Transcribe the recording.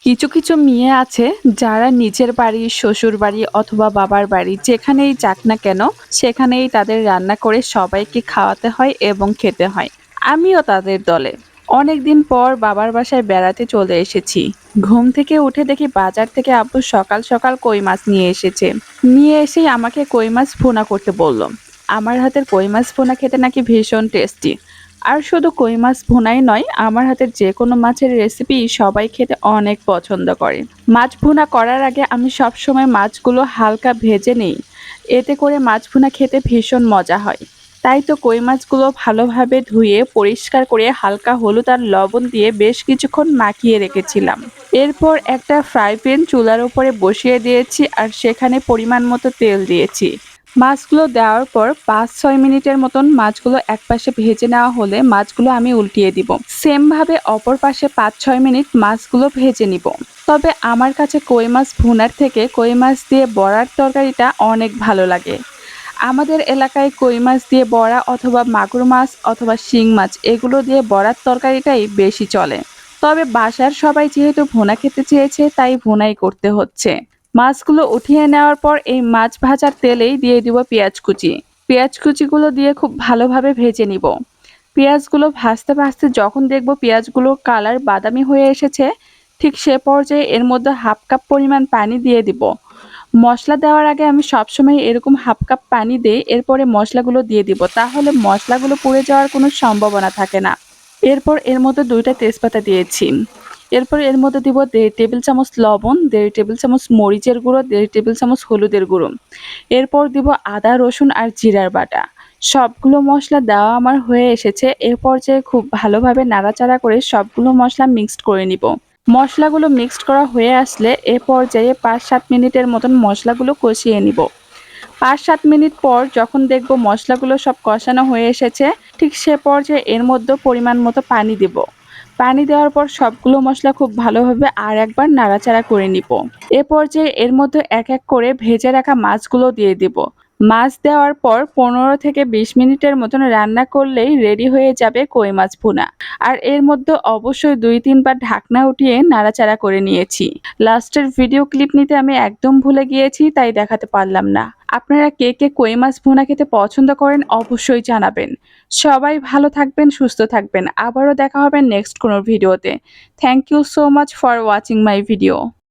কিছু কিছু মেয়ে আছে যারা নিজের বাড়ি, শ্বশুর বাড়ি অথবা বাবার বাড়ি যেখানেই যাক না কেন সেখানেই তাদের রান্না করে সবাইকে খাওয়াতে হয় এবং খেতে হয়। আমিও তাদের দলে। অনেকদিন পর বাবার বাসায় বেড়াতে চলে এসেছি। ঘুম থেকে উঠে দেখি বাজার থেকে আব্বু সকাল সকাল কই মাছ নিয়ে এসেছে। নিয়ে এসেই আমাকে কই মাছ ভুনা করতে বলল। আমার হাতের কই মাছ ভুনা খেতে নাকি ভীষণ টেস্টি। আর শুধু কই মাছ ভুনাই নয়, আমার হাতের যে কোনো মাছের রেসিপি সবাই খেতে অনেক পছন্দ করে। মাছ ভুনা করার আগে আমি সবসময় মাছগুলো হালকা ভেজে নিই। এতে করে মাছ ভুনা খেতে ভীষণ মজা হয়। তাই তো কই মাছগুলো ভালোভাবে ধুয়ে পরিষ্কার করে হালকা হলুদ আর লবণ দিয়ে বেশ কিছুক্ষণ মাখিয়ে রেখেছিলাম। এরপর একটা ফ্রাই প্যান চুলার উপরে বসিয়ে দিয়েছি আর সেখানে পরিমাণ মতো তেল দিয়েছি। মাছগুলো দেওয়ার পর ৫-৬ মিনিটের মতন মাছগুলো একপাশে ভেজে নেওয়া হলে মাছগুলো আমি উল্টিয়ে দিব। সেম ভাবে অপর পাশে ৫-৬ মিনিট মাছগুলো ভেজে নিব। তবে আমার কাছে কই মাছ ভুনার থেকে কই মাছ দিয়ে বড়ার তরকারিটা অনেক ভালো লাগে। আমাদের এলাকায় কই মাছ দিয়ে বড়া অথবা মাগুর মাছ অথবা শিং মাছ এগুলো দিয়ে বড়ার তরকারিটাই বেশি চলে। তবে বাসার সবাই যেহেতু ভুনা খেতে চেয়েছে তাই ভুনাই করতে হচ্ছে। মাছগুলো উঠিয়ে নেওয়ার পর এই মাছ ভাজার তেলেই দিয়ে দিব পেঁয়াজ কুচি। পেঁয়াজ কুচিগুলো দিয়ে খুব ভালোভাবে ভেজে নিব। পেঁয়াজগুলো ভাজতে ভাজতে যখন দেখব পেঁয়াজগুলোর কালার বাদামি হয়ে এসেছে, ঠিক সে পর্যায়ে এর মধ্যে হাফ কাপ পরিমাণ পানি দিয়ে দিব। মশলা দেওয়ার আগে আমি সবসময় এরকম হাফ কাপ পানি দেই, এরপরে মশলাগুলো দিয়ে দিব। তাহলে মশলাগুলো পুড়ে যাওয়ার কোনো সম্ভাবনা থাকে না। এরপর এর মধ্যে ২টা তেজপাতা দিয়েছি। এরপর এর মধ্যে দিব ১.৫ টেবিল চামচ লবণ, ১.৫ টেবিল চামচ মরিচের গুঁড়ো, ১.৫ টেবিল চামচ হলুদের গুঁড়ো। এরপর দিব আদা, রসুন আর জিরার বাটা। সবগুলো মশলা দেওয়া আমার হয়ে এসেছে। এ পর্যায়ে খুব ভালোভাবে নাড়াচাড়া করে সবগুলো মশলা মিক্সড করে নিব। মশলাগুলো মিক্সড করা হয়ে আসলে এ পর্যায়ে ৫-৭ মিনিটের মতন মশলাগুলো কষিয়ে নিব। ৫-৭ মিনিট পর যখন দেখব মশলাগুলো সব কষানো হয়ে এসেছে, ঠিক সে পর্যায়ে এর মধ্যে পরিমাণ মতো পানি দিব। পানি দেওয়ার পর সবগুলো মশলা খুব ভালোভাবে আর একবার নাড়াচাড়া করে নিব। এ পর্যায়ে এর মধ্যে এক এক করে ভেজে রাখা মাছগুলো দিয়ে দিব। মাছ দেওয়ার পর ১৫ থেকে ২০ মিনিটের মতন রান্না করলেই রেডি হয়ে যাবে কই মাছ ভুনা। আর এর মধ্যে অবশ্যই ২-৩ বার ঢাকনা উঠিয়ে নাড়াচাড়া করে নিয়েছি। লাস্টের ভিডিও ক্লিপ নিতে আমি একদম ভুলে গিয়েছি, তাই দেখাতে পারলাম না। আপনারা কে কে কই মাছ ভুনা খেতে পছন্দ করেন অবশ্যই জানাবেন। সবাই ভালো থাকবেন, সুস্থ থাকবেন। আবারও দেখা হবে নেক্সট কোনো ভিডিওতে। Thank you so much for watching my video.